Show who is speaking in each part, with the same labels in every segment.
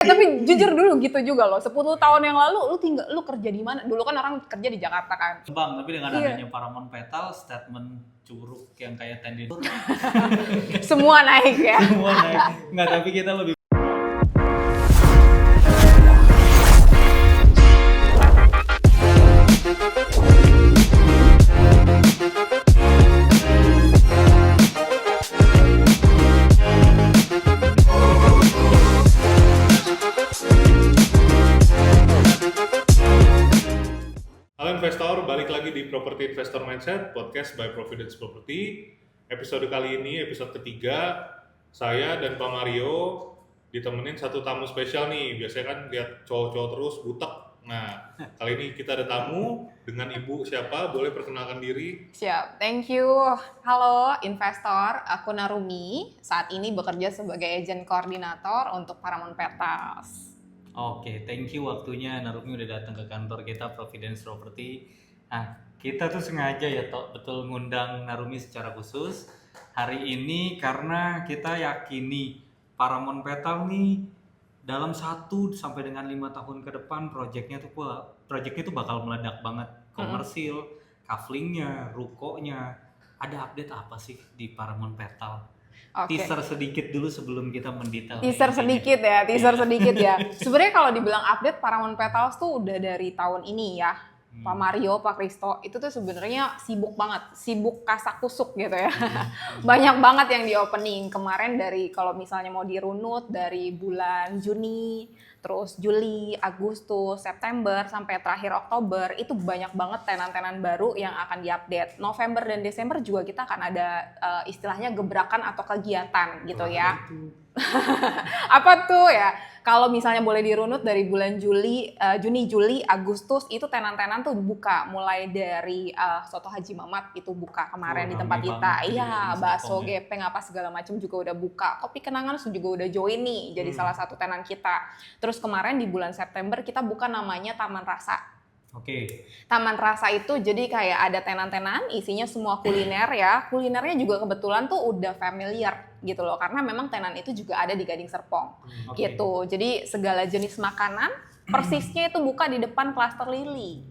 Speaker 1: Tapi jujur dulu gitu juga loh. 10 tahun yang lalu lu kerja di mana? Dulu kan orang kerja di Jakarta kan.
Speaker 2: Bang, tapi dengan adanya Paramount Petal, statement curug yang kayak tadi
Speaker 1: Semua naik ya.
Speaker 2: semua naik. Nggak, tapi kita lebih
Speaker 3: Halo investor, balik lagi di Property Investor Mindset, podcast by Providence Property. Episode kali ini, episode ketiga, saya dan Pak Mario ditemenin satu tamu spesial nih. Biasanya kan lihat cowok-cowok terus, butek. Nah, kali ini kita ada tamu dengan ibu siapa? Boleh perkenalkan diri?
Speaker 1: Siap, thank you. Halo investor, aku Narumi. Saat ini bekerja sebagai agent koordinator untuk Paramount Petals.
Speaker 2: Oke, thank you waktunya Narumi udah datang ke kantor kita Providence Property. Nah, kita tuh sengaja ya betul ngundang Narumi secara khusus hari ini karena kita yakini Paramount Petal nih dalam 1 sampai dengan 5 tahun ke depan proyeknya tuh bakal meledak banget. Komersil, kaflingnya, rukonya. Ada update apa sih di Paramount Petal?
Speaker 1: Oke.
Speaker 2: Teaser sedikit dulu sebelum kita mendetail.
Speaker 1: Teaser sedikit ya. Sebenarnya kalau dibilang update Paramount Petals tuh udah dari tahun ini ya. Pak Mario, Pak Kristo, itu tuh sebenarnya sibuk banget, sibuk kasak kusuk gitu ya. Banyak banget yang di opening kemarin dari kalau misalnya mau dirunut dari bulan Juni, terus Juli, Agustus, September sampai terakhir Oktober itu banyak banget tenan-tenan baru yang akan diupdate. November dan Desember juga kita akan ada istilahnya gebrakan atau kegiatan gitu ya. Apa tuh ya? Kalau misalnya boleh dirunut dari bulan Juni, Juli, Agustus itu tenan-tenan tuh buka mulai dari Soto Haji Mamat itu buka kemarin di tempat kita. Iya, bakso gepeng apa segala macam juga udah buka. Kopi Kenangan juga udah join nih jadi salah satu tenan kita. Terus kemarin di bulan September kita buka namanya Taman Rasa.
Speaker 2: Oke.
Speaker 1: Taman Rasa itu jadi kayak ada tenan-tenan isinya semua kuliner ya. Kulinernya juga kebetulan tuh udah familiar gitu loh karena memang tenan itu juga ada di Gading Serpong gitu. Jadi segala jenis makanan persisnya itu buka di depan Klaster Lili.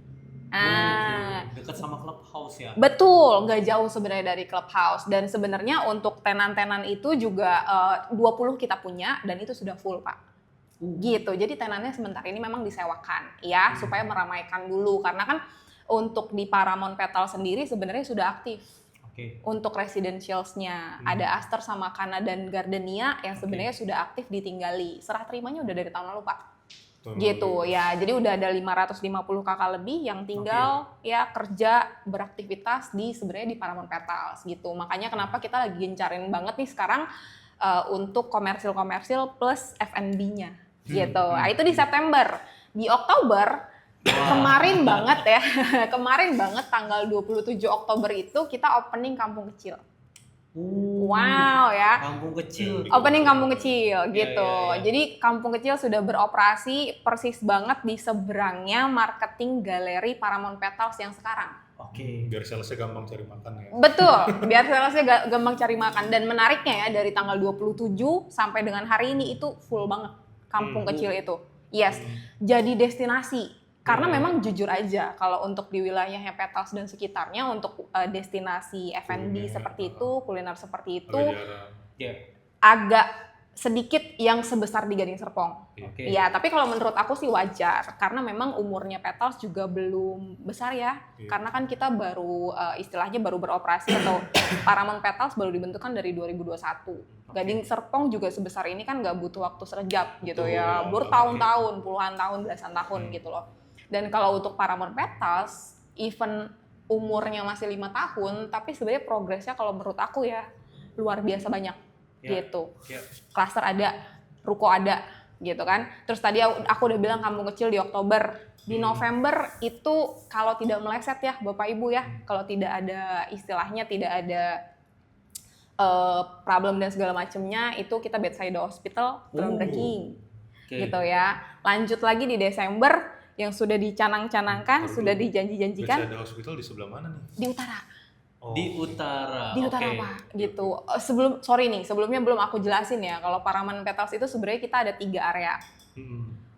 Speaker 2: Dekat sama clubhouse ya.
Speaker 1: Betul, nggak jauh sebenarnya dari clubhouse dan sebenarnya untuk tenan-tenan itu juga 20 kita punya dan itu sudah full Pak. Gitu, jadi tenannya sebentar ini memang disewakan ya supaya meramaikan dulu karena kan untuk di Paramount Petal sendiri sebenarnya sudah aktif. Untuk residentialsnya ada Aster sama Kana dan Gardenia yang sebenarnya sudah aktif ditinggali. Serah terimanya udah dari tahun lalu Pak. Gitu ya, jadi udah ada 550 kakak lebih yang tinggal ya kerja beraktivitas di sebenarnya di Paramount Petals gitu. Makanya kenapa kita lagi gencarin banget nih sekarang untuk komersil plus F&B-nya. Gitu. Nah, itu di September. Di Oktober kemarin banget ya. Kemarin banget tanggal 27 Oktober itu kita opening Kampung Kecil. Wow ya.
Speaker 2: Kampung kecil.
Speaker 1: Opening Kampung Kecil gitu. Jadi Kampung Kecil sudah beroperasi persis banget di seberangnya marketing galeri Paramount Petals yang sekarang.
Speaker 3: Biar salesnya gampang cari makan ya.
Speaker 1: Betul, biar salesnya gampang cari makan. Dan menariknya ya dari tanggal 27 sampai dengan hari ini itu full banget. Kampung Kecil itu, yes, jadi destinasi. Karena memang jujur aja, kalau untuk di wilayahnya Petals dan sekitarnya untuk destinasi F&B seperti itu, kuliner seperti itu, agak sedikit yang sebesar di Gading Serpong. Ya, tapi kalau menurut aku sih wajar, karena memang umurnya Petals juga belum besar ya. Karena kan kita baru istilahnya baru beroperasi atau Paramount Petals baru dibentukkan dari 2021. Gading Serpong juga sebesar ini kan nggak butuh waktu sekejap gitu ya, bertahun-tahun, puluhan tahun, belasan tahun gitu loh. Dan kalau untuk Paramount Petals, even umurnya masih 5 tahun, tapi sebenarnya progresnya kalau menurut aku ya luar biasa banyak gitu. Klaster ada, ruko ada gitu kan. Terus tadi aku udah bilang Kampung Kecil di Oktober. Di November itu kalau tidak meleset ya Bapak Ibu ya, kalau tidak ada istilahnya tidak ada problem dan segala macamnya itu kita bedside hospital groundbreaking gitu ya. Lanjut lagi di Desember yang sudah dicanang-canangkan, sudah dijanji-janjikan.
Speaker 3: Bedside hospital di sebelah mana nih?
Speaker 1: Di utara.
Speaker 2: Di utara.
Speaker 1: Di utara Pak, gitu. Sebelumnya belum aku jelasin ya. Kalau Paramount Petals itu sebenarnya kita ada 3 area.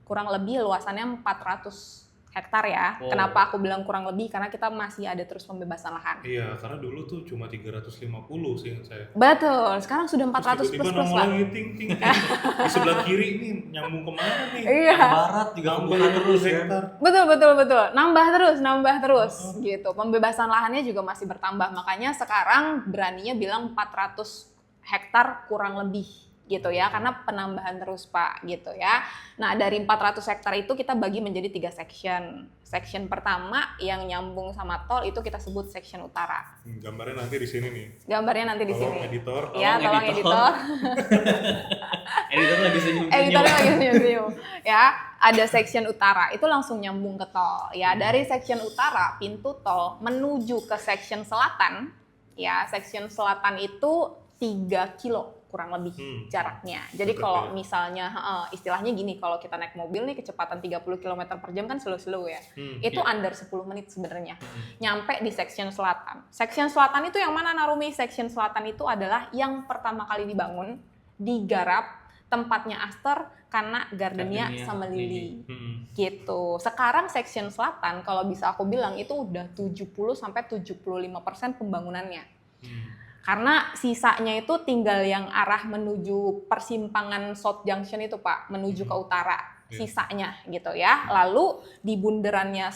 Speaker 1: Kurang lebih luasannya 400 hektar ya.
Speaker 2: Wow.
Speaker 1: Kenapa aku bilang kurang lebih? Karena kita masih ada terus pembebasan lahan.
Speaker 3: Iya, karena dulu tuh cuma 350 sih ingat saya.
Speaker 1: Betul, sekarang sudah 400
Speaker 3: Terus tiba-tiba
Speaker 1: plus
Speaker 3: nongol
Speaker 1: lah.
Speaker 3: lagi ting ting ting. Di sebelah kiri ini nyambung kemana nih?
Speaker 1: Iya.
Speaker 2: Yang barat juga
Speaker 3: Nambah
Speaker 2: kebuka terus ya.
Speaker 3: hektar.
Speaker 1: Betul. Nambah terus gitu. Pembebasan lahannya juga masih bertambah. Makanya sekarang beraninya bilang 400 hektar kurang lebih gitu ya, karena penambahan terus Pak gitu ya. Nah dari 400 hektar itu kita bagi menjadi 3 section. Section pertama yang nyambung sama tol itu kita sebut section utara.
Speaker 3: Gambarnya nanti di sini nih.
Speaker 1: Gambarnya nanti di
Speaker 3: Tolong
Speaker 1: sini.
Speaker 3: editor.
Speaker 1: Ya, tolong editor.
Speaker 2: Editor lagi senyum-senyum.
Speaker 1: Editornya lagi senyum-senyum. Ya, ada section utara itu langsung nyambung ke tol. Ya, dari section utara pintu tol menuju ke section selatan. Ya, section selatan itu 3 kilo kurang lebih jaraknya. Jadi
Speaker 3: Dekat
Speaker 1: kalau
Speaker 3: ya.
Speaker 1: misalnya istilahnya gini, kalau kita naik mobil nih kecepatan 30 km per jam kan slow-slow ya. Itu under 10 menit sebenarnya. Nyampe di section selatan. Section selatan itu yang mana Narumi? Section selatan itu adalah yang pertama kali dibangun, digarap, tempatnya Aster karena Gardenia sama Lily. Gitu. Sekarang section selatan kalau bisa aku bilang itu udah 70 sampai 75% pembangunannya. Karena sisanya itu tinggal yang arah menuju persimpangan South Junction itu Pak, menuju ke utara, sisanya gitu ya. Lalu di bundarannya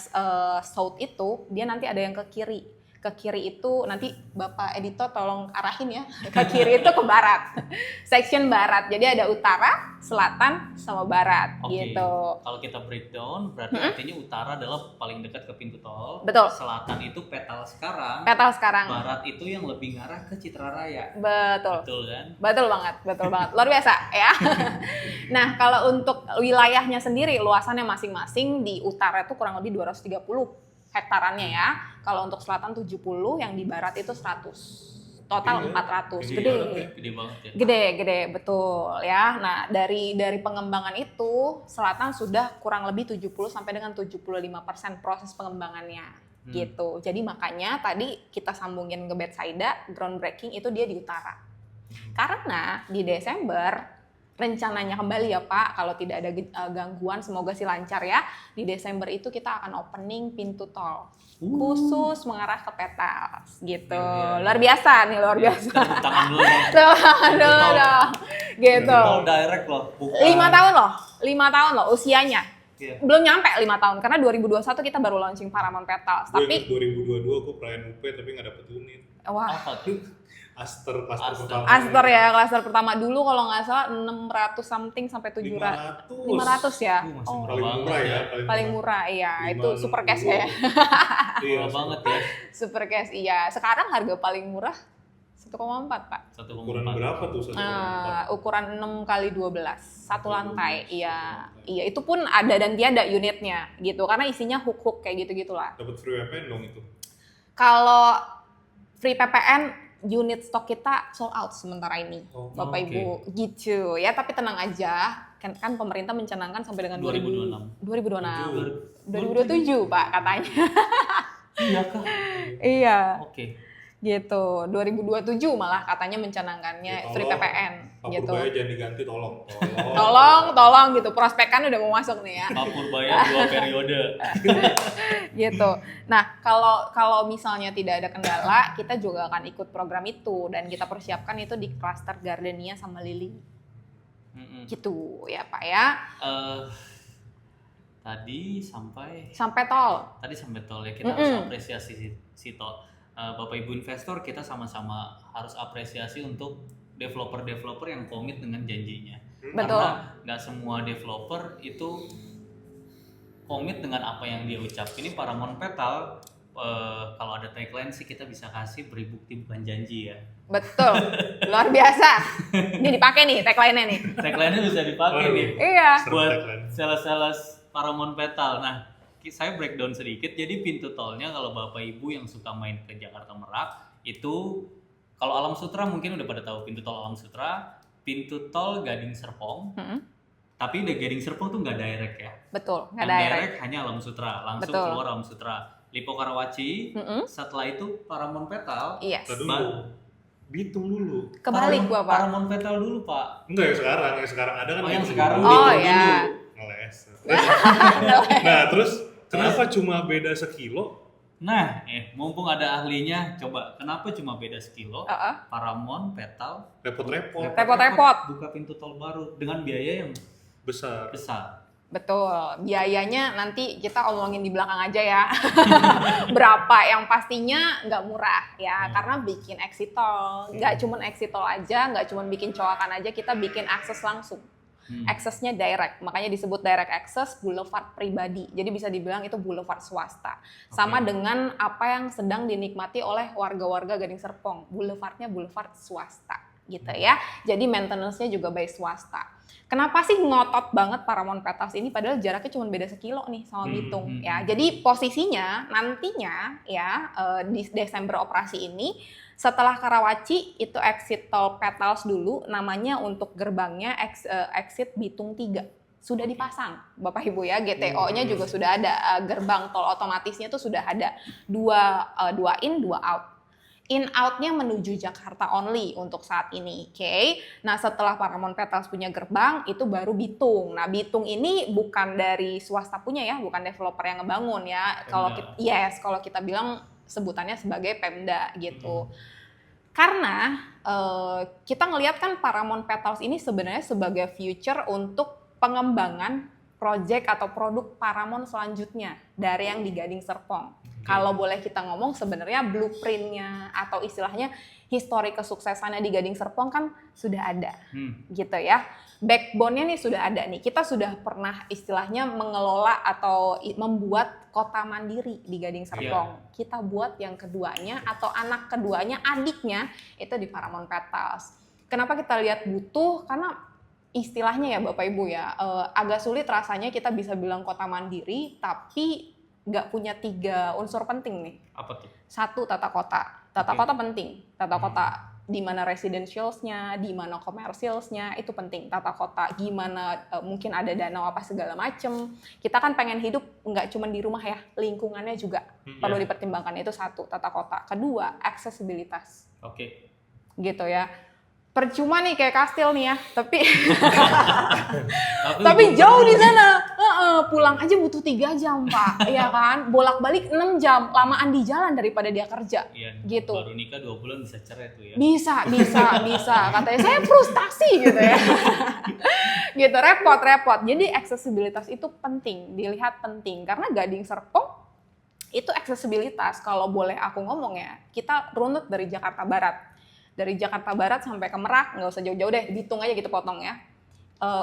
Speaker 1: South itu dia nanti ada yang ke kiri. Ke kiri itu nanti Bapak editor tolong arahin ya. Ke kiri itu ke barat. Section barat. Jadi ada utara, selatan, sama barat
Speaker 2: Oke.
Speaker 1: gitu.
Speaker 2: Kalau kita breakdown berarti artinya utara adalah paling dekat ke pintu tol.
Speaker 1: Betul.
Speaker 2: Selatan itu petal sekarang.
Speaker 1: Petal sekarang.
Speaker 2: Barat itu yang lebih ngarah ke Citra Raya.
Speaker 1: Betul.
Speaker 2: Betul kan?
Speaker 1: Betul banget. Luar biasa ya. Nah, kalau untuk wilayahnya sendiri, luasannya masing-masing di utara itu kurang lebih 230 hektarannya ya. Kalau untuk selatan 70, yang di barat itu 100. Total
Speaker 3: Gede ya?
Speaker 1: 400.
Speaker 3: Gede
Speaker 1: Gede.
Speaker 3: banget ya?
Speaker 2: Gede banget ya.
Speaker 1: Gede, betul ya. Nah, dari pengembangan itu, selatan sudah kurang lebih 70 sampai dengan 75% proses pengembangannya. Gitu. Jadi makanya tadi kita sambungin ke Bethsaida, groundbreaking itu dia di utara. Karena di Desember rencananya kembali ya Pak, kalau tidak ada gangguan, semoga sih lancar ya. Di Desember itu kita akan opening pintu tol khusus mengarah ke Petals gitu. Luar biasa nih, luar biasa.
Speaker 2: Tepuk tangan dulu dong.
Speaker 1: Tuh, dong. Gitu.
Speaker 2: Tol direct loh. Bukan.
Speaker 1: 5 tahun loh usianya.
Speaker 2: Iya.
Speaker 1: Belum nyampe 5 tahun karena 2021 kita baru launching Paramount Petals.
Speaker 3: Gue
Speaker 1: Tapi
Speaker 3: 2022 gue perayaan UP tapi nggak dapet unit.
Speaker 1: wah,
Speaker 2: Apa tuh?
Speaker 3: Aster
Speaker 2: Aster.
Speaker 3: pertama.
Speaker 1: Aster ya, klaster pertama dulu kalau nggak salah 600 something sampai 700. 500 ya.
Speaker 2: Masih
Speaker 1: Oh,
Speaker 2: murah
Speaker 3: Paling
Speaker 2: banget
Speaker 3: murah ya.
Speaker 1: paling murah iya, itu
Speaker 3: 560.
Speaker 1: super cash ya.
Speaker 3: Iya,
Speaker 2: Murah banget ya.
Speaker 1: Super cash iya. Sekarang harga paling murah 1,4 Pak.
Speaker 2: 1,4.
Speaker 3: Ukuran berapa tuh? 1,4?
Speaker 1: Ukuran 6 kali 12, satu lantai. Iya, itu pun ada dan tiada unitnya gitu karena isinya hook-hook kayak gitu-gitulah.
Speaker 3: Dapat free VPN dong itu.
Speaker 1: Kalau free PPN unit stok kita sold out sementara ini,
Speaker 3: Oh,
Speaker 1: Bapak
Speaker 2: oke.
Speaker 1: Ibu, gitu ya. Tapi tenang aja, kan pemerintah mencanangkan sampai dengan 2027 Pak katanya.
Speaker 2: Iya kah?
Speaker 1: Iya,
Speaker 2: Oke.
Speaker 1: gitu. 2027 malah katanya mencanangkannya
Speaker 3: Ya,
Speaker 1: free
Speaker 3: tolong,
Speaker 1: PPN,
Speaker 3: Pak
Speaker 1: gitu.
Speaker 3: Purbaya jangan diganti, tolong.
Speaker 1: Tolong gitu. Prospekan udah mau masuk nih ya.
Speaker 2: Pak Purbaya 2 periode.
Speaker 1: Gitu. Nah, kalau misalnya tidak ada kendala, kita juga akan ikut program itu dan kita persiapkan itu di klaster Gardenia sama Lily. Gitu ya, Pak ya.
Speaker 2: Tadi sampai
Speaker 1: Tol.
Speaker 2: tol ya, kita harus apresiasi si tol. Bapak Ibu investor, kita sama-sama harus apresiasi untuk developer-developer yang komit dengan janjinya.
Speaker 1: Betul.
Speaker 2: Karena nggak semua developer itu komit dengan apa yang dia ucap. Ini Paramount Petal, kalau ada tagline sih kita bisa kasih beri bukti bukan janji ya.
Speaker 1: Betul. Luar biasa. Ini dipakai nih tagline-nya nih.
Speaker 2: Tagline-nya bisa dipakai nih
Speaker 1: Iya.
Speaker 2: buat
Speaker 3: tagline.
Speaker 2: sales-sales Paramount Petal. Nah, saya breakdown sedikit. Jadi pintu tolnya kalau Bapak Ibu yang suka main ke Jakarta Merak itu, kalau Alam Sutra mungkin udah pada tahu pintu tol Alam Sutra, pintu tol Gading Serpong. Tapi di Gading Serpong tuh nggak direct ya.
Speaker 1: Betul, nggak
Speaker 2: Yang
Speaker 1: direct.
Speaker 2: hanya Alam Sutra, langsung
Speaker 1: Betul.
Speaker 2: keluar Alam Sutra. Lipo Karawaci, setelah itu Paramount Petal.
Speaker 1: Yes.
Speaker 3: Tadi dulu. Bitung dulu.
Speaker 1: Kebalik gua, Pak.
Speaker 2: Paramount Petal dulu, Pak.
Speaker 3: Enggak, yang sekarang ada kan.
Speaker 2: Oh, yang
Speaker 3: Bitung
Speaker 2: sekarang
Speaker 3: dulu.
Speaker 1: Oh,
Speaker 2: Bitung
Speaker 1: ya.
Speaker 2: dulu.
Speaker 3: Nah, terus kenapa cuma beda sekilo?
Speaker 2: Nah, mumpung ada ahlinya, coba kenapa cuma beda sekilo?
Speaker 1: Heeh.
Speaker 2: Paramount, Petal,
Speaker 3: Repot-repot.
Speaker 1: Repot-repot.
Speaker 2: buka pintu tol baru dengan biaya yang
Speaker 3: Besar.
Speaker 2: besar.
Speaker 1: Betul, biayanya nanti kita omongin di belakang aja ya. Berapa, yang pastinya nggak murah ya, karena bikin exit tol. Nggak cuman exit tol aja, nggak cuman bikin coakan aja, kita bikin akses langsung. Aksesnya direct, makanya disebut direct access boulevard pribadi. Jadi bisa dibilang itu boulevard swasta. Sama dengan apa yang sedang dinikmati oleh warga-warga Gading Serpong. Boulevardnya boulevard swasta gitu ya. Jadi maintenance-nya juga by swasta. Kenapa sih ngotot banget Paramount Petals ini padahal jaraknya cuma beda sekilo nih sama Bitung ya. Jadi posisinya nantinya ya di Desember operasi ini setelah Karawaci itu exit tol Petals dulu, namanya untuk gerbangnya exit Bitung 3. Sudah dipasang Bapak Ibu ya, GTO-nya juga sudah ada, gerbang tol otomatisnya tuh sudah ada. Dua in, dua out. In out-nya menuju Jakarta only untuk saat ini, oke? Nah, setelah Paramount Petals punya gerbang, itu baru Bitung. Nah, Bitung ini bukan dari swasta punya ya, bukan developer yang ngebangun ya. Kalau kita bilang sebutannya sebagai Pemda gitu. Karena kita ngelihat kan Paramount Petals ini sebenarnya sebagai future untuk pengembangan project atau produk Paramount selanjutnya dari yang di Gading Serpong. Kalau boleh kita ngomong sebenarnya blueprint-nya atau istilahnya histori kesuksesannya di Gading Serpong kan sudah ada gitu ya. Backbone-nya nih sudah ada nih. Kita sudah pernah istilahnya mengelola atau membuat kota mandiri di Gading Serpong. Kita buat yang keduanya atau anak keduanya, adiknya itu di Paramount Petals. Kenapa kita lihat butuh? Karena istilahnya ya Bapak Ibu ya, agak sulit rasanya kita bisa bilang kota mandiri tapi nggak punya 3 unsur penting nih.
Speaker 2: Apa tuh?
Speaker 1: 1, tata kota. Tata kota penting. Tata kota di mana residentialsnya, di mana commercialsnya itu penting. Tata kota gimana mungkin ada danau apa segala macem. Kita kan pengen hidup nggak cuma di rumah ya, lingkungannya juga perlu dipertimbangkan. Itu 1, tata kota. 2, aksesibilitas.
Speaker 2: Oke.
Speaker 1: Gitu ya. Percuma nih kayak kastil nih ya, tapi
Speaker 2: Tapi
Speaker 1: jauh di sana. Pulang aja butuh 3 jam, Pak. Iya kan? Bolak-balik 6 jam, lamaan di jalan daripada dia kerja.
Speaker 2: Iya,
Speaker 1: gitu.
Speaker 2: Baru nikah 2 bulan bisa cerai tuh ya.
Speaker 1: Bisa. Katanya saya frustasi gitu ya. Gitu, repot. Jadi aksesibilitas itu penting, dilihat penting. Karena Gading Serpong itu aksesibilitas, kalau boleh aku ngomong ya, kita runut dari Jakarta Barat. Dari Jakarta Barat sampai ke Merak, nggak usah jauh-jauh deh, Bitung aja gitu potong ya.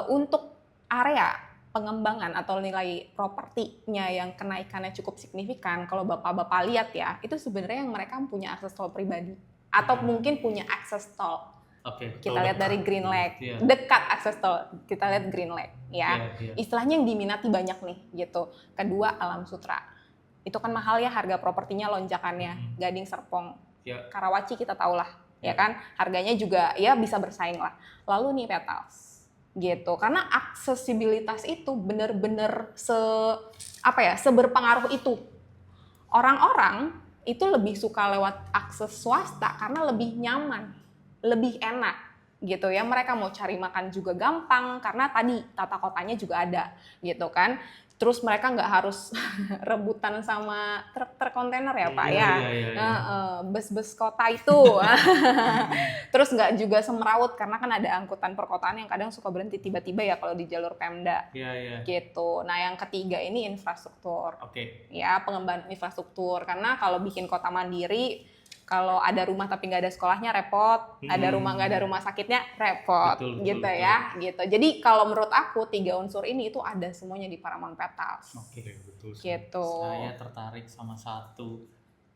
Speaker 1: Untuk area pengembangan atau nilai propertinya yang kenaikannya cukup signifikan, kalau Bapak-Bapak lihat ya, itu sebenarnya yang mereka punya akses tol pribadi. Atau mungkin punya akses tol.
Speaker 2: Oke.
Speaker 1: Kita lihat dari Green Lake, dekat akses tol, kita lihat Green Lake ya. Istilahnya yang diminati banyak nih gitu. Kedua, Alam Sutra. Itu kan mahal ya harga propertinya lonjakannya. Gading Serpong, Karawaci kita tahu lah. Ya kan, harganya juga ya bisa bersaing lah. Lalu nih Petals, gitu. Karena aksesibilitas itu benar-benar seberpengaruh itu. Orang-orang itu lebih suka lewat akses swasta karena lebih nyaman, lebih enak, gitu ya. Mereka mau cari makan juga gampang karena tadi tata kotanya juga ada, gitu kan. Terus mereka nggak harus rebutan sama truk kontainer ya Pak ya. Bus-bus kota itu. Terus nggak juga semeraut karena kan ada angkutan perkotaan yang kadang suka berhenti tiba-tiba ya kalau di jalur Pemda. Gitu. Nah yang ketiga ini infrastruktur. Ya, pengembangan infrastruktur. Karena kalau bikin kota mandiri, kalau ada rumah tapi nggak ada sekolahnya repot, ada rumah nggak ada rumah sakitnya repot, betul. Gitu. Jadi kalau menurut aku 3 unsur ini itu ada semuanya di Paramount Petals.
Speaker 3: Betul.
Speaker 1: Gitu.
Speaker 2: Saya tertarik sama satu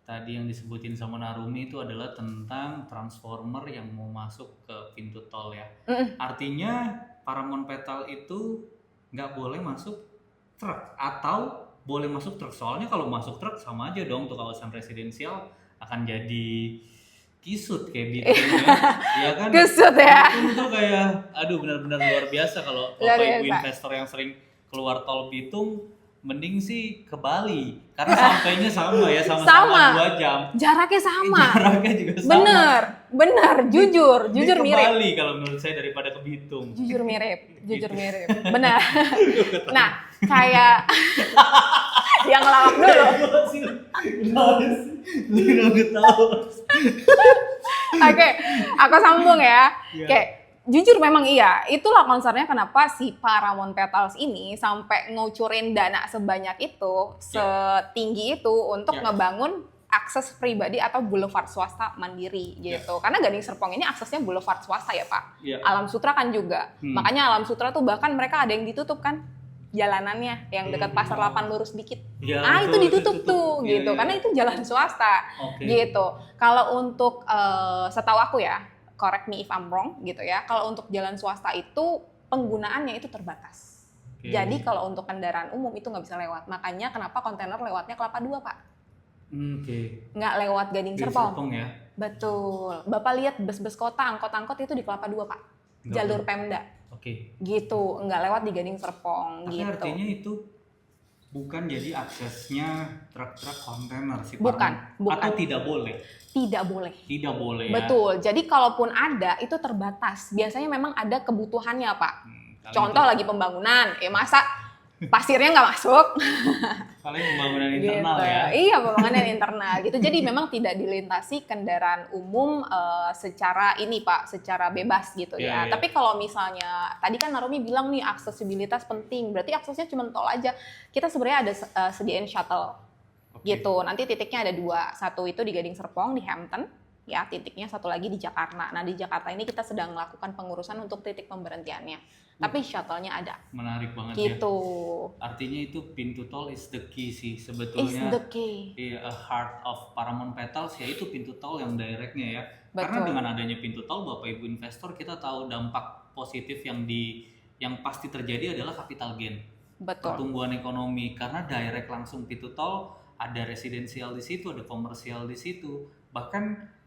Speaker 2: tadi yang disebutin sama Narumi itu adalah tentang transformer yang mau masuk ke pintu tol ya. Artinya Paramount Petal itu nggak boleh masuk truk atau boleh masuk truk, soalnya kalau masuk truk sama aja dong tuh kawasan residensial akan jadi kisut kayak Bitung ya kan?
Speaker 1: Kisut ya.
Speaker 2: Itu tuh kayak aduh benar-benar luar biasa kalau Bapak Ibu investor yang sering keluar tol Bitung mending sih ke Bali karena sampainya sama ya sama 2 jam.
Speaker 1: Jaraknya sama.
Speaker 2: Jaraknya juga sama.
Speaker 1: Bener, jujur
Speaker 2: ke
Speaker 1: mirip.
Speaker 2: Bali kalau menurut saya daripada ke Bitung.
Speaker 1: Jujur mirip. Benar. Nah, kayak yang ngelawak dulu. Oke, aku sambung ya. Oke, jujur memang iya. Itulah concernnya kenapa si Paramount Petals ini sampai ngucurin dana sebanyak itu, setinggi itu untuk ngebangun akses pribadi atau boulevard swasta mandiri gitu. Karena Gading Serpong ini aksesnya boulevard swasta ya Pak. Alam Sutra kan juga. Makanya Alam Sutra tuh bahkan mereka ada yang ditutup kan jalanannya yang dekat Pasar 8 lurus dikit. Itu ditutup tuh gitu. Karena itu jalan swasta gitu. Kalau untuk setahu aku ya, correct me if I'm wrong gitu ya. Kalau untuk jalan swasta itu penggunaannya itu terbatas. Jadi kalau untuk kendaraan umum itu nggak bisa lewat. Makanya kenapa kontainer lewatnya Kelapa II Pak. Nggak lewat Gading Serpong
Speaker 2: ya?
Speaker 1: Betul. Bapak lihat bus-bus kota, angkot-angkot itu di Kelapa II Pak. Jalur Pemda. Gitu, nggak lewat di Gading Serpong.
Speaker 2: Tapi
Speaker 1: gitu.
Speaker 2: Artinya itu bukan jadi aksesnya truk-truk kontainer sih
Speaker 1: bukan.
Speaker 2: Atau tidak boleh?
Speaker 1: Tidak boleh ya? Betul, jadi kalaupun ada itu terbatas. Biasanya memang ada kebutuhannya Pak. Contoh lagi pembangunan, masa pasirnya nggak masuk?
Speaker 2: Paling pembangunan internal
Speaker 1: gitu.
Speaker 2: Ya?
Speaker 1: Iya, pembangunan internal gitu. Jadi memang tidak dilintasi kendaraan umum secara ini Pak, secara bebas gitu ya. Tapi kalau misalnya, tadi kan Narumi bilang nih aksesibilitas penting, berarti aksesnya cuma tol aja. Kita sebenarnya ada sediain shuttle gitu. Nanti titiknya ada 2, satu itu di Gading Serpong, di Hampton, ya titiknya satu lagi di Jakarta. Nah di Jakarta ini kita sedang melakukan pengurusan untuk titik pemberhentiannya. Tapi shuttle-nya ada.
Speaker 2: Menarik banget
Speaker 1: gitu.
Speaker 2: Ya. Artinya itu pintu tol is the key sih sebetulnya.
Speaker 1: Is the key.
Speaker 2: A heart of Paramount Petals yaitu pintu tol yang directnya ya.
Speaker 1: Betul.
Speaker 2: Karena dengan adanya pintu tol Bapak Ibu investor kita tahu dampak positif yang pasti terjadi adalah capital gain.
Speaker 1: Betul.
Speaker 2: Pertumbuhan ekonomi karena direct langsung pintu tol, ada residensial di situ, ada komersial di situ. Bahkan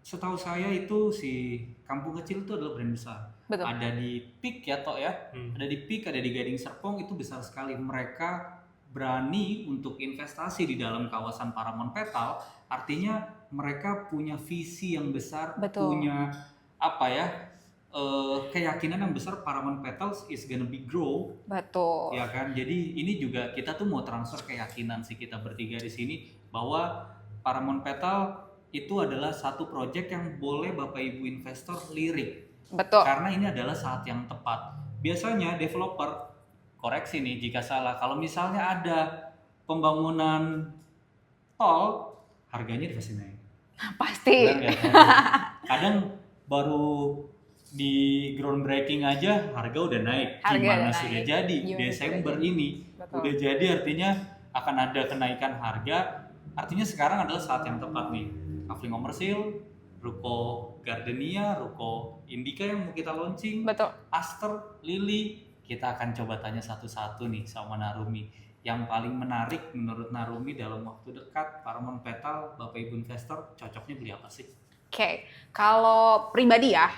Speaker 2: setahu saya itu si kampung kecil itu adalah brand besar.
Speaker 1: Betul.
Speaker 2: Ada di Peak ya Tok ya, ada di Peak, ada di Gading Serpong, itu besar sekali. Mereka berani untuk investasi di dalam kawasan Paramount Petal, artinya mereka punya visi yang besar, punya keyakinan yang besar Paramount Petals is gonna be grow.
Speaker 1: Betul.
Speaker 2: Ya kan, jadi ini juga kita tuh mau transfer keyakinan sih kita bertiga di sini bahwa Paramount Petal itu adalah satu proyek yang boleh Bapak Ibu investor lirik.
Speaker 1: Betul.
Speaker 2: Karena ini adalah saat yang tepat. Biasanya developer, koreksi nih jika salah, kalau misalnya ada pembangunan tol, harganya pasti naik.
Speaker 1: Pasti.
Speaker 2: Kadang baru di groundbreaking aja harga udah naik. Gimana sudah jadi? Desember ini udah jadi, artinya akan ada kenaikan harga. Artinya sekarang adalah saat yang tepat nih. Kafling komersil, Ruko Gardenia, Ruko Indika yang mau kita launching,
Speaker 1: betul.
Speaker 2: Aster, Lily, kita akan coba tanya satu-satu nih sama Narumi. Yang paling menarik menurut Narumi dalam waktu dekat, Paramount Petal, Bapak Ibu investor, cocoknya beli apa sih?
Speaker 1: Oke, kalau pribadi ya,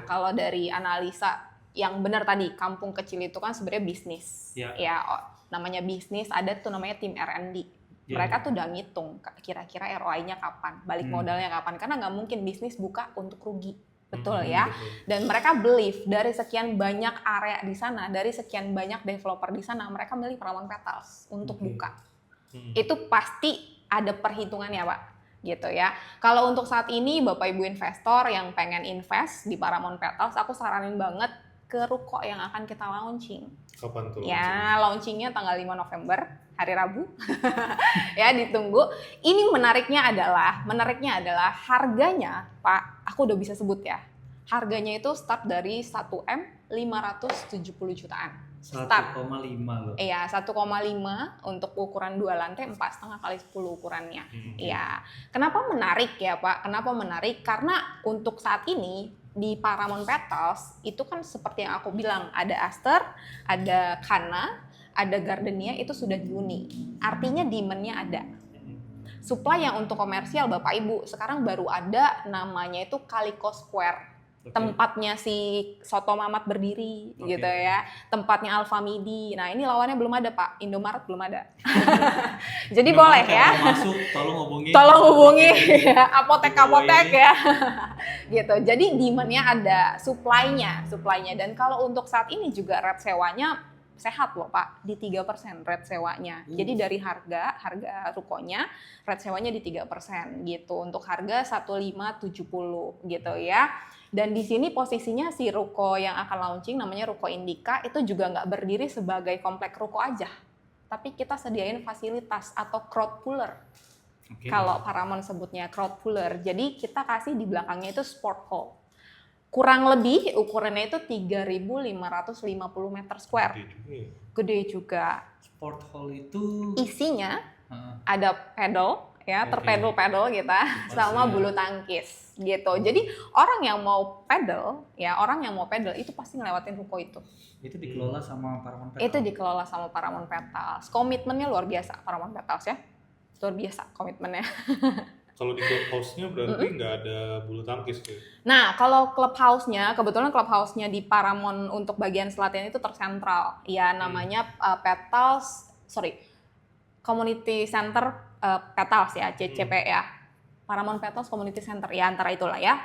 Speaker 1: kalau dari analisa yang benar tadi, kampung kecil itu kan sebenarnya bisnis. Ya, namanya bisnis, ada tuh namanya tim R&D. Mereka tuh udah ngitung kira-kira ROI-nya kapan, balik modalnya kapan, karena nggak mungkin bisnis buka untuk rugi, betul ya. Dan mereka believe dari sekian banyak area di sana, dari sekian banyak developer di sana, mereka milih Paramount Petals untuk buka. Itu pasti ada perhitungannya Pak, gitu ya. Kalau untuk saat ini Bapak Ibu investor yang pengen invest di Paramount Petals, aku saranin banget ke ruko yang akan kita launching.
Speaker 3: Kapan tuh?
Speaker 1: Ya, launchingnya tanggal 5 November, hari Rabu. Ya, ditunggu. Ini menariknya adalah harganya, Pak, aku udah bisa sebut ya. Harganya itu start dari 1M 570 jutaan.
Speaker 2: 1,5 loh.
Speaker 1: Iya, 1,5 untuk ukuran 2 lantai, 4,5 kali 10 ukurannya. Iya. Kenapa menarik ya, Pak? Kenapa menarik? Karena untuk saat ini di Paramount Petals itu kan seperti yang aku bilang, ada Aster, ada Kana, ada Gardenia, itu sudah dihuni. Artinya demand-nya ada. Supply yang untuk komersial Bapak Ibu sekarang baru ada, namanya itu Kaliko Square. Tempatnya si Soto Mamat berdiri gitu ya. Tempatnya Alfamidi. Nah, ini lawannya belum ada, Pak. Indomaret belum ada. Jadi boleh ya.
Speaker 2: Masuk, tolong
Speaker 1: hubungi ya, apotek ya. Gitu. Jadi demand-nya ada, supply-nya. Dan kalau untuk saat ini juga rate sewanya sehat loh Pak, di 3% rate sewanya. Jadi dari harga rukonya, rate sewanya di 3% gitu. Untuk harga 1.570 gitu ya. Dan di sini posisinya si ruko yang akan launching namanya Ruko Indika itu juga nggak berdiri sebagai komplek ruko aja. Tapi kita sediain fasilitas atau crowd puller.
Speaker 2: Oke.
Speaker 1: Kalau Paramount sebutnya crowd puller. Jadi kita kasih di belakangnya itu sport hall. Kurang lebih ukurannya itu 3.550 meter square. Gede juga.
Speaker 2: Sport hall itu
Speaker 1: Isinya ada pedal ya,
Speaker 2: Oke.
Speaker 1: terpedal kita sama
Speaker 2: Pastinya.
Speaker 1: bulu tangkis gitu. Jadi orang yang mau pedal itu pasti ngelewatin ruko itu.
Speaker 2: itu dikelola sama Paramount Petal.
Speaker 1: Itu dikelola sama Paramount Petals. Komitmennya luar biasa Paramount Petals ya. Luar biasa komitmennya.
Speaker 3: Kalau di clubhouse-nya berarti nggak ada bulu tangkis tuh.
Speaker 1: Nah, kalau clubhouse-nya, kebetulan clubhouse-nya di Paramount untuk bagian selatan itu tersentral. Ya, namanya Community Center Petals ya, CCP ya. Paramount Petals Community Center, ya antara itulah ya.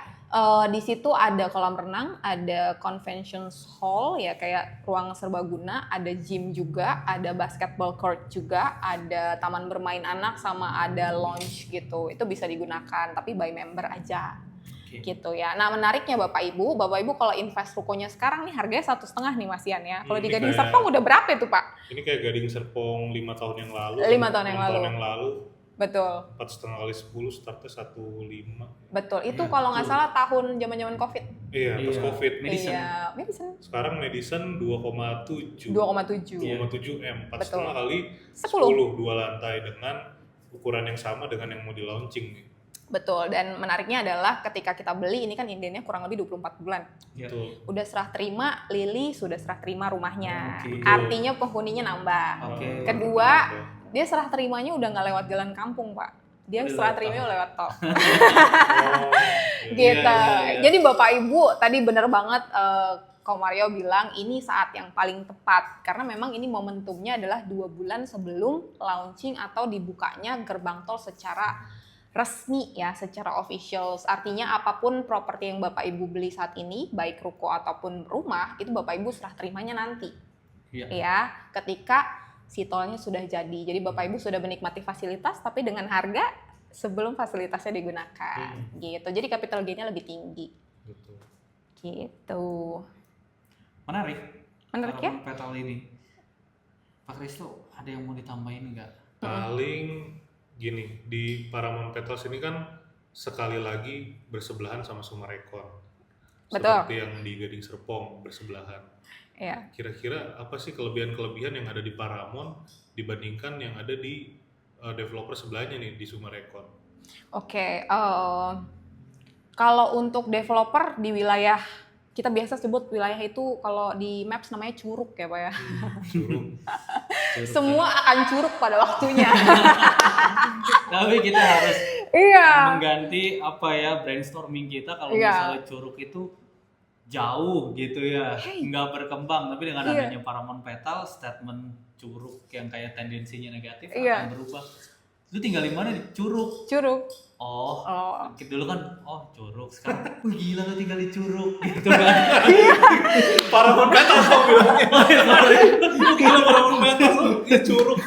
Speaker 1: Di situ ada kolam renang, ada convention hall ya kayak ruang serbaguna, ada gym juga, ada basketball court juga, ada taman bermain anak sama ada lounge gitu. Itu bisa digunakan tapi by member aja.
Speaker 2: Oke.
Speaker 1: Gitu ya. Nah, menariknya Bapak Ibu kalau invest rukonya sekarang nih harganya 1,5 nih Mas Ian ya. Kalau di
Speaker 3: Ini
Speaker 1: Gading
Speaker 3: kayak-
Speaker 1: Serpong udah berapa itu Pak?
Speaker 3: Ini kayak Gading Serpong 5 tahun yang lalu.
Speaker 1: 5 tahun yang
Speaker 3: 6
Speaker 1: lalu.
Speaker 3: tahun yang lalu.
Speaker 1: Betul.
Speaker 3: 4,5 kali 10 startnya 1,5.
Speaker 1: Betul. Itu
Speaker 2: Iya,
Speaker 1: kalau nggak
Speaker 2: betul.
Speaker 1: salah tahun zaman Covid.
Speaker 3: Iya, pas
Speaker 2: Iya.
Speaker 3: Covid.
Speaker 2: Madison.
Speaker 1: Iya, Madison.
Speaker 3: Sekarang Madison 2,7.
Speaker 1: 2,7.
Speaker 3: 2,7 M. 4,5
Speaker 1: Betul.
Speaker 3: kali
Speaker 1: 10.
Speaker 3: 10 dua lantai dengan ukuran yang sama dengan yang mau di launching nih.
Speaker 1: Betul. Dan menariknya adalah ketika kita beli ini kan indiannya kurang lebih 24 bulan.
Speaker 2: Ya.
Speaker 3: Betul.
Speaker 1: Udah serah terima, Lily sudah serah terima rumahnya.
Speaker 2: Oke.
Speaker 1: Artinya penghuninya nambah.
Speaker 2: Oke.
Speaker 1: Kedua, dia serah terimanya udah nggak lewat jalan kampung, Pak. Dia
Speaker 2: Udah
Speaker 1: serah
Speaker 2: lewat
Speaker 1: terimanya
Speaker 2: tol.
Speaker 1: lewat tol.
Speaker 3: Oh,
Speaker 1: Gitu.
Speaker 2: iya.
Speaker 1: Jadi Bapak Ibu tadi bener banget Ko Mario bilang ini saat yang paling tepat karena memang ini momentumnya adalah 2 bulan sebelum launching atau dibukanya gerbang tol secara resmi ya, secara official. Artinya apapun properti yang Bapak Ibu beli saat ini, baik ruko ataupun rumah, itu Bapak Ibu serah terimanya nanti.
Speaker 2: Iya.
Speaker 1: Ya, ketika si tolnya sudah jadi. Jadi Bapak Ibu sudah menikmati fasilitas tapi dengan harga sebelum fasilitasnya digunakan. Gitu. Jadi capital gain-nya lebih tinggi.
Speaker 3: Betul.
Speaker 1: Gitu.
Speaker 2: Menarik.
Speaker 1: Menarik ya?
Speaker 2: Paramount Petal ini. Pak Kristo, ada yang mau ditambahin nggak?
Speaker 3: Paling gini, di Paramount Petals ini kan sekali lagi bersebelahan sama Sumarekon.
Speaker 1: Betul.
Speaker 3: Seperti yang di Gading Serpong bersebelahan.
Speaker 1: Ya.
Speaker 3: Kira-kira apa sih kelebihan-kelebihan yang ada di Paramount dibandingkan yang ada di developer sebelahnya nih di Sumarekon?
Speaker 1: Oke. Kalau untuk developer di wilayah kita biasa sebut wilayah itu kalau di Maps namanya curug ya Pak ya.
Speaker 3: Curug.
Speaker 1: Semua akan curug pada waktunya.
Speaker 2: Tapi kita harus
Speaker 1: Iya.
Speaker 2: mengganti apa ya brainstorming kita kalau
Speaker 1: Iya.
Speaker 2: misalnya curug itu jauh gitu ya,
Speaker 1: Hey.
Speaker 2: nggak berkembang. Tapi dengan
Speaker 1: Iya.
Speaker 2: adanya Paramount Petal, statement curug yang kayak tendensinya negatif
Speaker 1: Iya.
Speaker 2: akan berubah. Lu tinggal di mana di Curug?
Speaker 1: Curug.
Speaker 2: Oh,
Speaker 1: Oh.
Speaker 2: dulu kan, Curug. Sekarang, wih gila lu tinggal di Curug gitu kan.
Speaker 3: Paramount Petals dong bilangnya. Gila Paramount Petals ya Curug.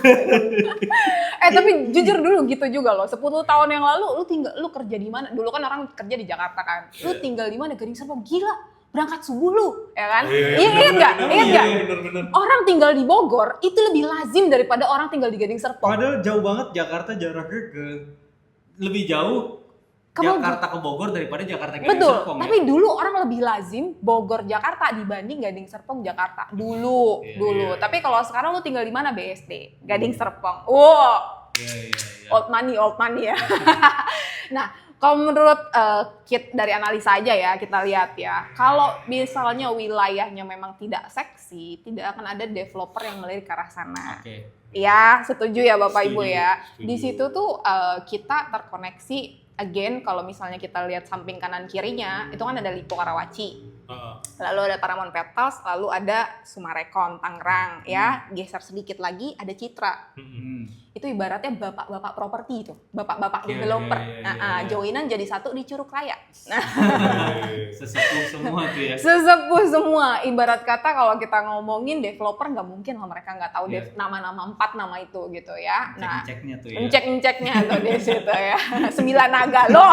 Speaker 1: Tapi jujur dulu gitu juga loh. 10 tahun yang lalu lu kerja di mana? Dulu kan orang kerja di Jakarta kan. Lu
Speaker 3: Iya.
Speaker 1: tinggal di mana? Gading Serpong. Gila. Berangkat subuh lu, ya kan?
Speaker 3: Iya,
Speaker 1: Ingat nggak? Ingat nggak?
Speaker 3: Bener-bener.
Speaker 1: Orang tinggal di Bogor itu lebih lazim daripada orang tinggal di Gading Serpong.
Speaker 2: Padahal jauh banget Jakarta jaraknya ke lebih jauh
Speaker 1: Ke Bogor.
Speaker 2: Jakarta ke Bogor daripada Jakarta ke
Speaker 1: Betul,
Speaker 2: Serpong,
Speaker 1: tapi
Speaker 2: ya?
Speaker 1: dulu orang lebih lazim Bogor Jakarta dibanding Gading Serpong Jakarta. Dulu.
Speaker 3: Iya.
Speaker 1: Tapi kalau sekarang lu tinggal di mana BSD? Gading Serpong. Wow,
Speaker 2: Iya.
Speaker 1: old money ya. Nah, kalau menurut Kit dari analisa aja ya, kita lihat ya. Kalau misalnya wilayahnya memang tidak seksi, tidak akan ada developer yang melirik ke arah sana.
Speaker 2: Oke.
Speaker 1: Ya, setuju ya Bapak Ibu
Speaker 3: Setuju,
Speaker 1: ya.
Speaker 3: setuju.
Speaker 1: Di situ tuh kita terkoneksi again kalau misalnya kita lihat samping kanan kirinya, itu kan ada Lipo Karawaci.
Speaker 3: Heeh.
Speaker 1: lalu ada Paramount Petals, lalu ada Sumarekon Tangerang ya. Geser sedikit lagi ada Citra. Itu ibaratnya bapak-bapak properti itu, bapak-bapak
Speaker 2: Iya,
Speaker 1: developer.
Speaker 2: iya, iya,
Speaker 1: Nah,
Speaker 2: iya.
Speaker 1: joinan jadi satu di Curug Raya. Nah,
Speaker 2: Sesepuh semua tuh ya.
Speaker 1: sesepuh semua. Ibarat kata kalau kita ngomongin developer nggak mungkin lah mereka nggak tahu
Speaker 2: Iya.
Speaker 1: nama-nama 4 nama itu gitu ya. Nah,
Speaker 2: Cek-ceknya tuh ya.
Speaker 1: ngecek-ngeceknya tuh di situ ya. 9 naga loh.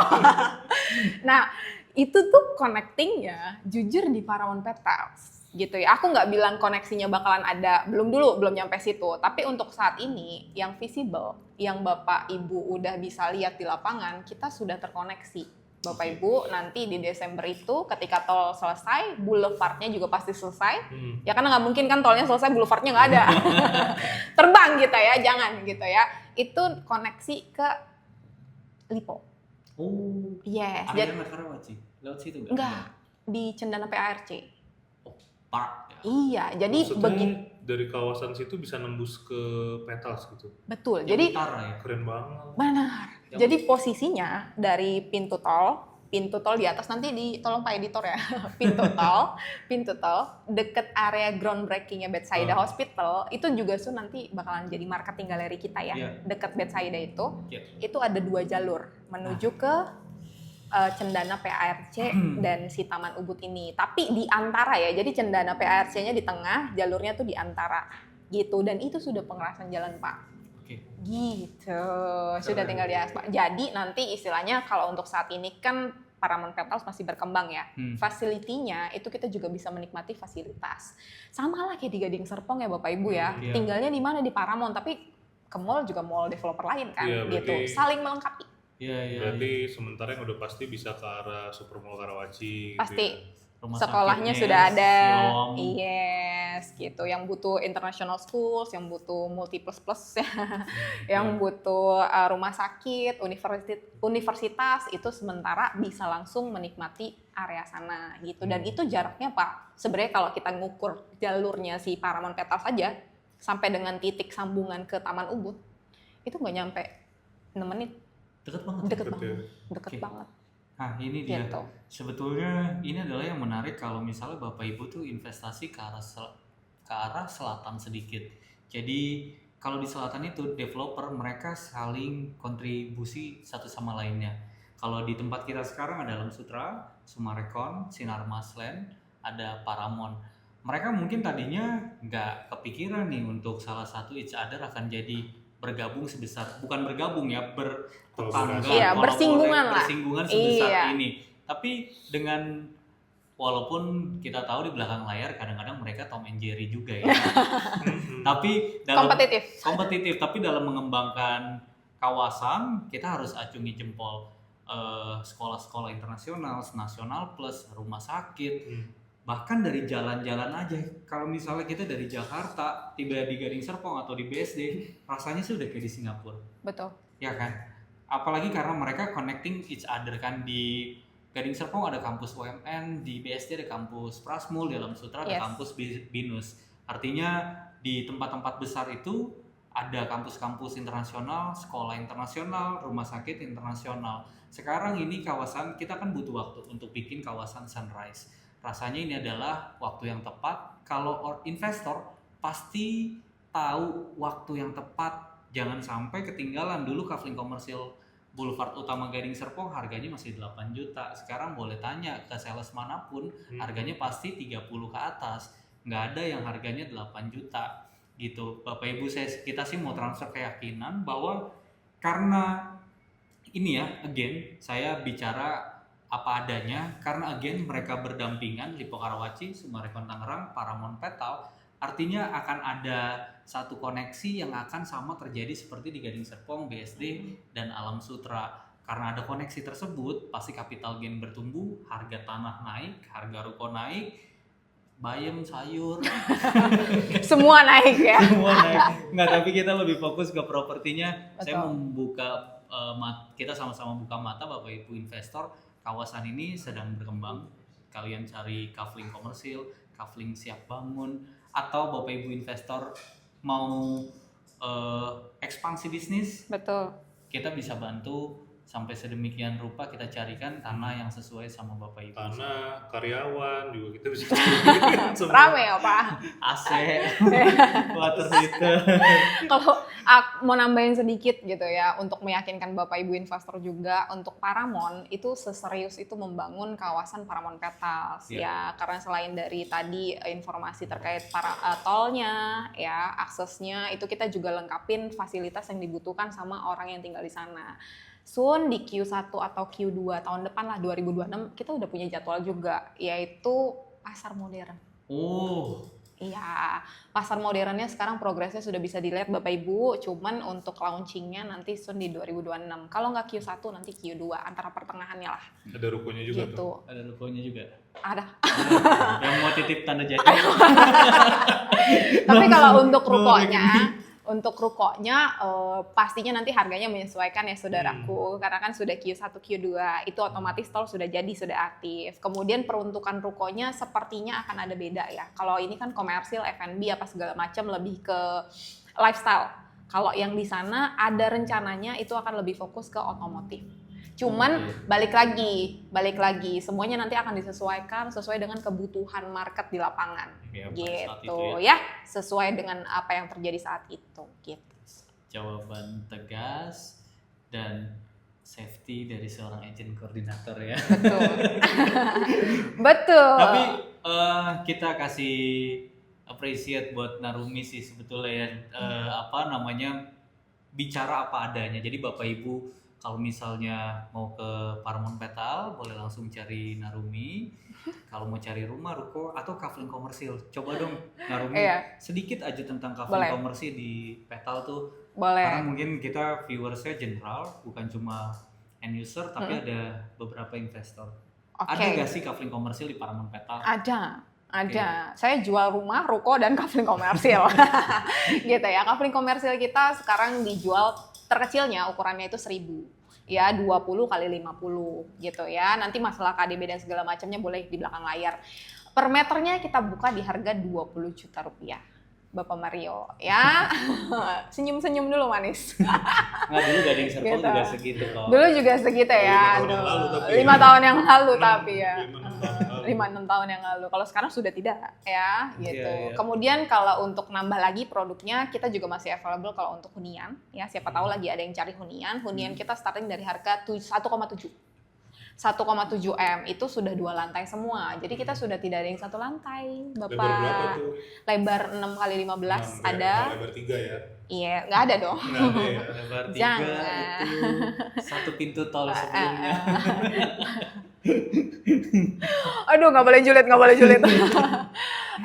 Speaker 1: Nah, itu tuh connectingnya jujur di Paramount Petals gitu ya. Aku nggak bilang koneksinya bakalan ada, belum nyampe situ. Tapi untuk saat ini yang visible, yang Bapak Ibu udah bisa lihat di lapangan, kita sudah terkoneksi. Bapak Ibu nanti di Desember itu ketika tol selesai, boulevardnya juga pasti selesai. Ya karena nggak mungkin kan tolnya selesai, boulevardnya nggak ada. Terbang gitu ya, jangan gitu ya. Itu koneksi ke Lipo.
Speaker 2: Oh,
Speaker 1: Yes,
Speaker 2: area Karawaci. Lewat situ
Speaker 1: enggak di Cendana PARC.
Speaker 2: Oh, park ya.
Speaker 1: Iya, jadi
Speaker 3: Maksudnya
Speaker 1: begitu
Speaker 3: dari kawasan situ bisa nembus ke Petals gitu.
Speaker 1: betul.
Speaker 2: Yang
Speaker 1: Jadi
Speaker 2: utara ya.
Speaker 3: Keren banget.
Speaker 1: benar.
Speaker 2: Yang-
Speaker 1: Jadi posisinya dari pintu tol di atas nanti tolong Pak Editor ya. pintu tol deket area groundbreakingnya Bethsaida
Speaker 3: Oh.
Speaker 1: Hospital itu juga nanti bakalan jadi marketing galeri kita ya.
Speaker 2: Iya.
Speaker 1: Deket Bethsaida
Speaker 2: Iya.
Speaker 1: itu ada 2 jalur menuju ke Cendana PARC dan si Taman Ubud ini. Tapi di antara ya, jadi Cendana PARC-nya di tengah, jalurnya tuh di antara gitu. Dan itu sudah pengerasan jalan Pak.
Speaker 2: Oke.
Speaker 1: Gitu, sudah tinggal di aspal. Jadi nanti istilahnya kalau untuk saat ini kan Paramount Petals masih berkembang ya. Fasilitinya itu kita juga bisa menikmati fasilitas. Sama lah kayak di Gading Serpong ya Bapak Ibu ya.
Speaker 2: Iya.
Speaker 1: Tinggalnya di mana di Paramount, tapi ke mall juga mall developer lain kan
Speaker 3: Iya,
Speaker 1: gitu.
Speaker 3: berarti-
Speaker 1: Saling melengkapi.
Speaker 2: Iya.
Speaker 3: Berarti sementara yang udah pasti bisa ke arah Supermall Karawaci.
Speaker 1: Pasti.
Speaker 3: Gitu ya.
Speaker 2: Rumah
Speaker 1: Sekolahnya
Speaker 2: sakitnya,
Speaker 1: sudah ada,
Speaker 2: Siloam.
Speaker 1: yes, gitu. Yang butuh international schools, yang butuh multi plus plus, yang butuh rumah sakit, universitas itu sementara bisa langsung menikmati area sana, gitu. Dan itu jaraknya Pak, sebenarnya kalau kita ngukur jalurnya si Paramount Petals saja sampai dengan titik sambungan ke Taman Ubud, itu nggak nyampe 6 menit,
Speaker 2: Deket banget.
Speaker 1: deket
Speaker 3: Deket
Speaker 1: banget, deket
Speaker 2: Oke.
Speaker 1: banget.
Speaker 2: Nah, ini dia.
Speaker 1: Gitu.
Speaker 2: Sebetulnya ini adalah yang menarik kalau misalnya Bapak Ibu tuh investasi ke arah selatan sedikit. Jadi kalau di selatan itu developer mereka saling kontribusi satu sama lainnya. Kalau di tempat kita sekarang ada Alam Sutra, Sumarekon, Sinar Masland, ada Paramount. Mereka mungkin tadinya nggak kepikiran nih untuk salah satu each other akan jadi bergabung sebesar, bukan bergabung ya, bertetangga,
Speaker 1: Iya, bersinggungan lah.
Speaker 2: bersinggungan sebesar
Speaker 1: Iya.
Speaker 2: ini. Tapi dengan walaupun kita tahu di belakang layar kadang-kadang mereka Tom and Jerry juga ya. Tapi dalam kompetitif, tapi dalam mengembangkan kawasan kita harus acungi jempol sekolah-sekolah internasional, nasional plus rumah sakit. Bahkan dari jalan-jalan aja, kalau misalnya kita dari Jakarta tiba di Gading Serpong atau di BSD, rasanya sih udah kayak di Singapura.
Speaker 1: Betul.
Speaker 2: Ya kan? Apalagi karena mereka connecting each other kan. Di Gading Serpong ada kampus UMN, di BSD ada kampus Prasmul, di Alam Sutra ada kampus BINUS. Artinya di tempat-tempat besar itu ada kampus-kampus internasional, sekolah internasional, rumah sakit internasional. Sekarang ini kawasan, kita kan butuh waktu untuk bikin kawasan Sunrise. Rasanya ini adalah waktu yang tepat. Kalau investor pasti tahu waktu yang tepat. Jangan sampai ketinggalan. Dulu Kafling Komersil Boulevard Utama Gading Serpong harganya masih 8 juta. Sekarang boleh tanya ke sales manapun, harganya pasti 30 ke atas. Nggak ada yang harganya 8 juta gitu. Bapak Ibu, kita sih mau transfer keyakinan bahwa karena ini ya, again, saya bicara apa adanya, karena again mereka berdampingan, Lipo Karawaci, Sumarekon Tangerang, Paramount Petal, artinya akan ada satu koneksi yang akan sama terjadi seperti di Gading Serpong, BSD, dan Alam Sutra. Karena ada koneksi tersebut, pasti capital gain bertumbuh, harga tanah naik, harga ruko naik, bayam, sayur,
Speaker 1: Semua naik ya.
Speaker 2: semua naik. Nggak, tapi kita lebih fokus ke propertinya.
Speaker 1: Betul.
Speaker 2: Saya membuka, kita sama-sama buka mata Bapak Ibu investor, kawasan ini sedang berkembang. Kalian cari Kafling Komersil, Kafling siap bangun, atau Bapak Ibu investor mau ekspansi bisnis,
Speaker 1: Betul.
Speaker 2: kita bisa bantu sampai sedemikian rupa kita carikan tanah yang sesuai sama Bapak Ibu.
Speaker 3: Tanah, karyawan juga kita bisa
Speaker 1: Rame ya Pak.
Speaker 2: AC, water heater.
Speaker 1: Kalau mau nambahin sedikit gitu ya, untuk meyakinkan Bapak Ibu investor juga, untuk Paramount itu seserius itu membangun kawasan Paramount Petals ya, karena selain dari tadi informasi terkait tolnya ya, aksesnya itu kita juga lengkapin fasilitas yang dibutuhkan sama orang yang tinggal di sana. Soon di Q1 atau Q2 tahun depan lah 2026 kita udah punya jadwal juga, yaitu pasar modern.
Speaker 2: Oh.
Speaker 1: Iya, pasar modernnya sekarang progresnya sudah bisa dilihat Bapak Ibu, cuman untuk launchingnya nanti soon di 2026. Kalau nggak Q1 nanti Q2, antara pertengahannya lah.
Speaker 3: Ada rukonya juga
Speaker 1: gitu.
Speaker 3: tuh.
Speaker 2: Ada rukonya juga.
Speaker 1: Ada.
Speaker 2: Yang mau titip tanda jadi.
Speaker 1: Tapi kalau untuk rukonya pastinya nanti harganya menyesuaikan ya saudaraku, karena kan sudah Q1, Q2 itu otomatis tol sudah jadi, sudah aktif. Kemudian peruntukan rukonya sepertinya akan ada beda ya. Kalau ini kan komersil, F&B apa segala macam, lebih ke lifestyle. Kalau yang di sana ada rencananya itu akan lebih fokus ke otomotif. Cuman balik lagi semuanya nanti akan disesuaikan sesuai dengan kebutuhan market di lapangan gitu ya, sesuai dengan apa yang terjadi saat itu gitu.
Speaker 2: Jawaban tegas dan safety dari seorang agent koordinator ya.
Speaker 1: Betul.
Speaker 2: Tapi kita kasih appreciate buat Narumi sih sebetulnya ya, bicara apa adanya. Jadi Bapak Ibu kalau misalnya mau ke Paramount Petal, boleh langsung cari Narumi. Kalau mau cari rumah, ruko, atau kafling komersil, coba dong Narumi sedikit aja tentang kafling komersil di Petal tuh.
Speaker 1: Boleh.
Speaker 2: Karena mungkin kita viewersnya general, bukan cuma end user, tapi ada beberapa investor. Ada nggak sih kafling komersil di Paramount Petal?
Speaker 1: Ada. Saya jual rumah, ruko, dan kafling komersil. Gitu ya. Kafling komersil kita sekarang dijual terkecilnya ukurannya itu 1.000. Ya 20 kali 50 gitu ya. Nanti masalah KDB dan segala macamnya boleh di belakang layar. Per meternya kita buka di harga 20 juta rupiah. Bapak Mario ya. Senyum-senyum dulu manis.
Speaker 2: Nah, dulu Gading Serpong gitu. Juga segitu kok.
Speaker 1: Dulu juga segitu ya. 5 tahun yang lalu tapi ya. 5-6 tahun yang lalu. Kalau sekarang sudah tidak ya gitu. Yeah. Kemudian kalau untuk nambah lagi produknya, kita juga masih available kalau untuk hunian ya. Siapa tahu lagi ada yang cari hunian. Hunian kita starting dari harga 1,7 M itu sudah 2 lantai semua. Jadi kita sudah tidak ada yang 1 lantai, Bapak.
Speaker 3: Lebar berapa tuh?
Speaker 1: Lebar 6 kali 15 ada.
Speaker 3: Lebar 3 ya?
Speaker 1: Iya, nggak ada dong.
Speaker 3: Nggak ada ya?
Speaker 2: Lebar 3
Speaker 1: Jangan.
Speaker 2: itu 1 pintu tol sebelumnya.
Speaker 1: Aduh, nggak boleh julid.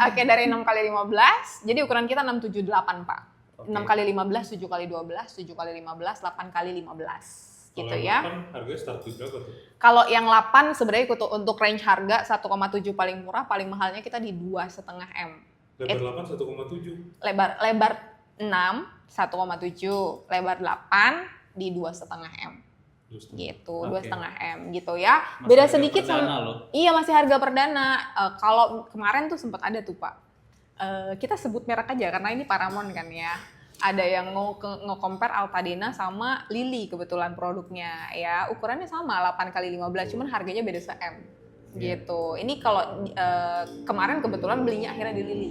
Speaker 1: Oke, dari 6 kali 15, jadi ukuran kita 678 Pak. 6 kali 15, 7 kali 12, 7 kali 15, 8 kali 15. Gitu ya.
Speaker 3: Harganya start berapa tuh?
Speaker 1: Kalau yang 8 sebenarnya untuk range harga 1,7 paling murah, paling mahalnya kita di 2,5 M.
Speaker 3: Lebar 8 1,7.
Speaker 1: Lebar 6 1,7, lebar 8 di 2,5 M. Gitu, 2,5 M gitu ya.
Speaker 2: Masih
Speaker 1: beda sedikit sama
Speaker 2: loh.
Speaker 1: Iya, masih harga perdana. Kalau kemarin tuh sempat ada tuh Pak. Kita sebut merek aja karena ini Paramount kan ya. Ada yang nge-compare Altadena sama Lily kebetulan produknya ya. Ukurannya sama 8 kali 15, cuman harganya beda se-M. Gitu. Ini kalau kemarin kebetulan belinya akhirnya di Lily.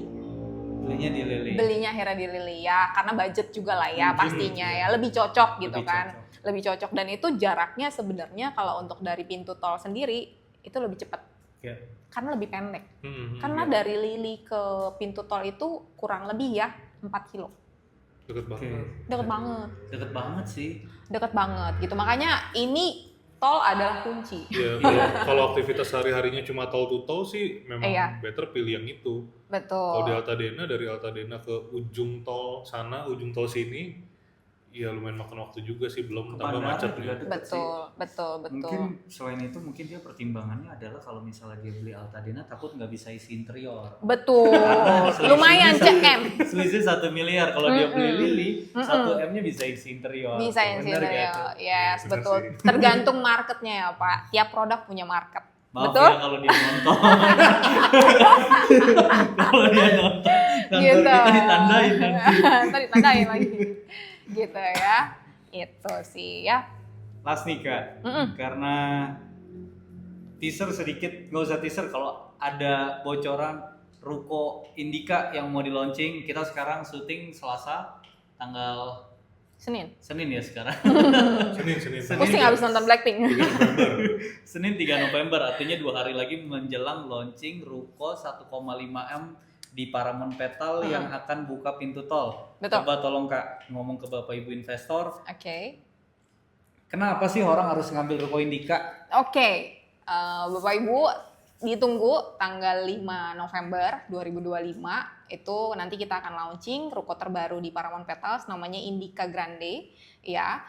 Speaker 1: Belinya akhirnya di Lily ya, karena budget juga lah ya pastinya ya. Lebih cocok gitu kan. Lebih cocok, dan itu jaraknya sebenarnya kalau untuk dari pintu tol sendiri itu lebih cepat. Karena lebih pendek. Karena dari Lily ke pintu tol itu kurang lebih ya 4 kilo.
Speaker 3: Deket
Speaker 1: banget gitu. Makanya ini tol adalah kunci.
Speaker 3: Iya, kalau aktivitas sehari-harinya cuma tol to tol sih memang better pilih yang itu.
Speaker 1: Betul.
Speaker 3: Kalau di Altadena, dari Altadena ke ujung tol sana, ujung tol sini, ya lumayan makan waktu juga sih, belum tambah macetnya.
Speaker 1: Betul.
Speaker 2: Mungkin selain itu mungkin dia pertimbangannya adalah kalau misalnya dia beli Altadena takut nggak bisa isi interior.
Speaker 1: Betul. Lumayan CM.
Speaker 2: Selisih 1 miliar, kalau dia beli Lily 1 M-nya bisa isi interior.
Speaker 1: Bisa isi interior. Yes, betul. Tergantung marketnya ya Pak. Tiap produk punya market.
Speaker 2: Maaf
Speaker 1: betul?
Speaker 2: Ya kalau dia nonton. Kalau dia nonton,
Speaker 1: gitu.
Speaker 2: Kita ditandain nanti.
Speaker 1: Ntar ditandain lagi. Gitu ya. Itu sih ya.
Speaker 2: last nih Kak. Karena teaser sedikit, nggak usah teaser, kalau ada bocoran ruko Indika yang mau di launching, kita sekarang syuting Selasa tanggal Senin ya sekarang.
Speaker 3: Senin.
Speaker 1: Pusing habis nonton Blackpink.
Speaker 3: 3 November.
Speaker 2: Senin 3 November, artinya 2 hari lagi menjelang launching ruko 1,5M di Paramount Petal yang akan buka pintu tol.
Speaker 1: Betul.
Speaker 2: Coba tolong Kak ngomong ke Bapak Ibu investor,
Speaker 1: Oke.
Speaker 2: kenapa sih orang harus ngambil ruko Indika?
Speaker 1: Oke. Bapak Ibu ditunggu tanggal 5 November 2025 itu nanti kita akan launching ruko terbaru di Paramount Petals namanya Indika Grande ya.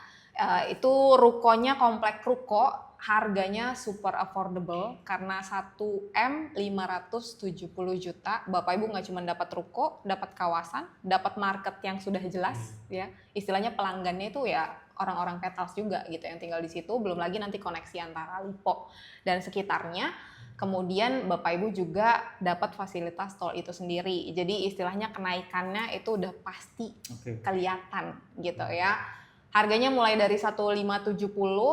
Speaker 1: Itu rukonya komplek ruko, harganya super affordable karena 1M 570 juta. Bapak Ibu nggak cuma dapat ruko, dapat kawasan, dapat market yang sudah jelas ya. Istilahnya pelanggannya itu ya orang-orang Petals juga gitu yang tinggal di situ, belum lagi nanti koneksi antara Lipo dan sekitarnya. Kemudian Bapak Ibu juga dapat fasilitas tol itu sendiri. Jadi istilahnya kenaikannya itu udah pasti kelihatan gitu ya. Harganya mulai dari 1.570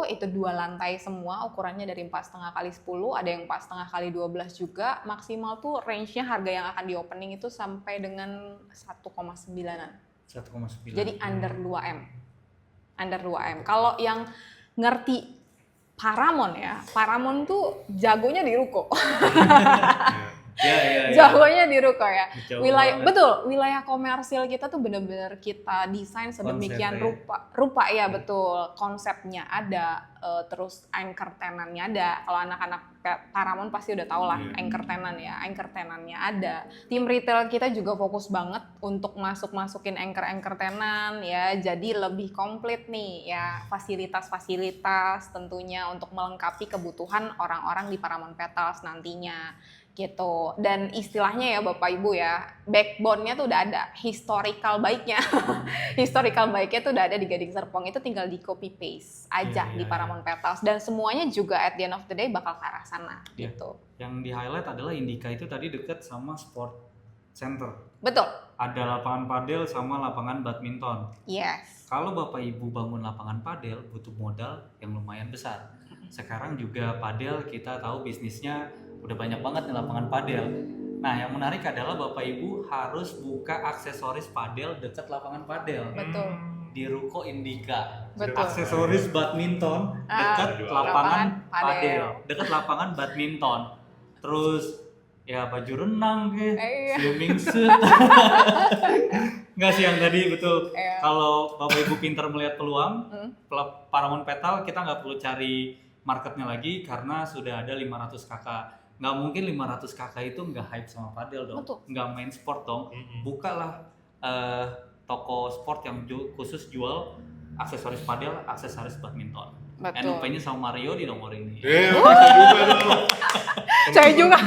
Speaker 1: itu 2 lantai semua, ukurannya dari 4,5 kali 10, ada yang 4,5 kali 12 juga. Maksimal tuh range-nya harga yang akan di opening itu sampai dengan 1,9-an.
Speaker 2: 1,9.
Speaker 1: Jadi under 2M. Under 2M. Kalau yang ngerti Paramount ya, Paramount tuh jagonya di ruko.
Speaker 2: Ya.
Speaker 1: Jagonya di ruko ya.
Speaker 2: Jauh
Speaker 1: Wilayah
Speaker 2: banget.
Speaker 1: betul, wilayah komersil kita tuh bener-bener kita desain sedemikian
Speaker 2: Konsepnya.
Speaker 1: rupa ya betul. Konsepnya ada, terus anchor tenannya ada. Kalau anak-anak Paramount pasti udah tau lah anchor tenan ya, anchor tenannya ada. Tim retail kita juga fokus banget untuk masukin anchor tenan ya, jadi lebih komplit nih ya, fasilitas tentunya untuk melengkapi kebutuhan orang-orang di Paramount Petals nantinya gitu. Dan istilahnya ya Bapak Ibu ya, backbone-nya tuh udah ada, historical baiknya tuh udah ada di Gading Serpong, itu tinggal di copy paste aja di Paramount Petals dan semuanya juga at the end of the day bakal ke arah sana gitu.
Speaker 2: Yang di highlight adalah Indika itu tadi deket sama sport center.
Speaker 1: Betul.
Speaker 2: Ada lapangan padel sama lapangan badminton.
Speaker 1: Yes.
Speaker 2: Kalau Bapak Ibu bangun lapangan padel butuh modal yang lumayan besar. Sekarang juga padel kita tahu bisnisnya udah banyak banget nih lapangan padel. Nah, yang menarik adalah Bapak Ibu harus buka aksesoris padel dekat lapangan padel.
Speaker 1: Betul.
Speaker 2: Di ruko Indika.
Speaker 1: Betul.
Speaker 2: Aksesoris badminton dekat lapangan padel, dekat lapangan badminton. Terus ya baju renang swimming suit. Enggak sih yang tadi betul. Kalau Bapak Ibu pintar melihat peluang, Paramount Petal kita nggak perlu cari marketnya lagi karena sudah ada 500 kakak. Nggak mungkin 500 kakak itu nggak hype sama padel dong.
Speaker 1: Betul.
Speaker 2: Nggak main sport dong. Bukalah toko sport yang khusus jual aksesoris padel, aksesoris badminton.
Speaker 1: Betul.
Speaker 2: NUP-nya sama Mario di nomor ini.
Speaker 3: Bisa juga dong.
Speaker 1: Saya juga.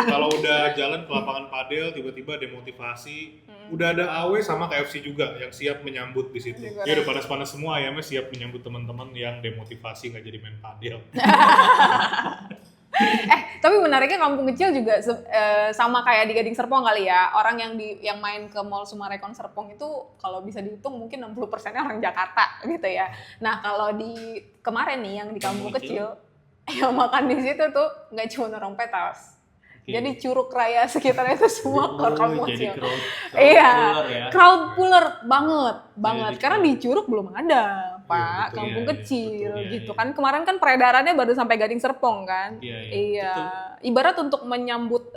Speaker 3: Kalau udah jalan ke lapangan padel tiba-tiba demotivasi, udah ada AW sama KFC juga yang siap menyambut di situ. Ya udah panas-panas semua ya, siap menyambut teman-teman yang demotivasi nggak jadi main padel.
Speaker 1: Tapi menariknya kampung kecil juga sama kayak di Gading Serpong kali ya. Orang yang main ke Mall Sumarekon Serpong itu kalau bisa dihitung mungkin 60%-nya orang Jakarta gitu ya. Nah, kalau di kemarin nih yang di kampung kecil yang makan di situ tuh nggak cuma orang Petals. Jadi Curug Raya sekitarnya itu semua kampung kecil. Crowd puller banget. Karena di Curug belum ada, Pak, kampung kecil gitu kan. Kemarin kan peredarannya baru sampai Gading Serpong kan. Iya. Ibarat untuk menyambut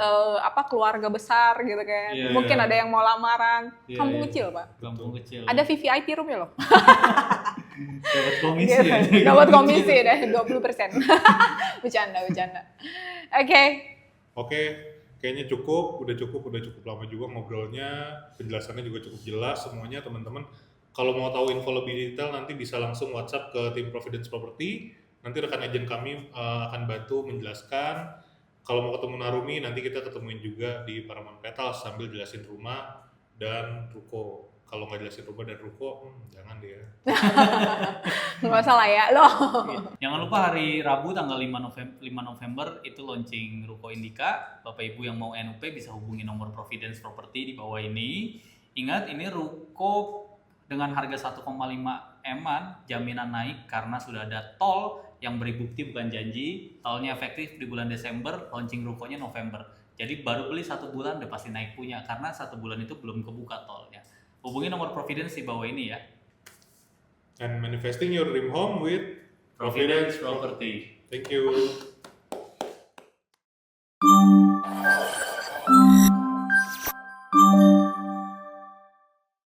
Speaker 1: keluarga besar gitu kan. Mungkin ada yang mau lamaran. Kampung kecil, Pak.
Speaker 2: Kampung kecil.
Speaker 1: Ada VVIP room-nya loh.
Speaker 2: Dapat komisi
Speaker 1: gitu.
Speaker 2: ya.
Speaker 1: Dapat komisi deh 20%. Bercanda.
Speaker 3: Oke, kayaknya udah cukup lama juga ngobrolnya, penjelasannya juga cukup jelas semuanya teman-teman. Kalau mau tahu info lebih detail nanti bisa langsung WhatsApp ke tim Providence Property. Nanti rekan agen kami akan bantu menjelaskan. Kalau mau ketemu Narumi nanti kita ketemuin juga di Paramount Petals sambil jelasin rumah dan ruko. Kalau nggak jelasin rumah dan ruko, jangan deh ya.
Speaker 1: Nggak salah ya, loh.
Speaker 2: Jangan lupa hari Rabu tanggal 5 November itu launching ruko Indika. Bapak Ibu yang mau NUP bisa hubungi nomor Providence Property di bawah ini. Ingat, ini ruko dengan harga 1,5 eman jaminan naik karena sudah ada tol yang beri bukti bukan janji. Tolnya efektif di bulan Desember, launching rukonya November. Jadi baru beli 1 bulan udah pasti naik punya karena 1 bulan itu belum kebuka tolnya. Hubungi nomor Providence di bawah ini ya.
Speaker 3: And manifesting your dream home with
Speaker 2: Providence Property.
Speaker 3: Thank you.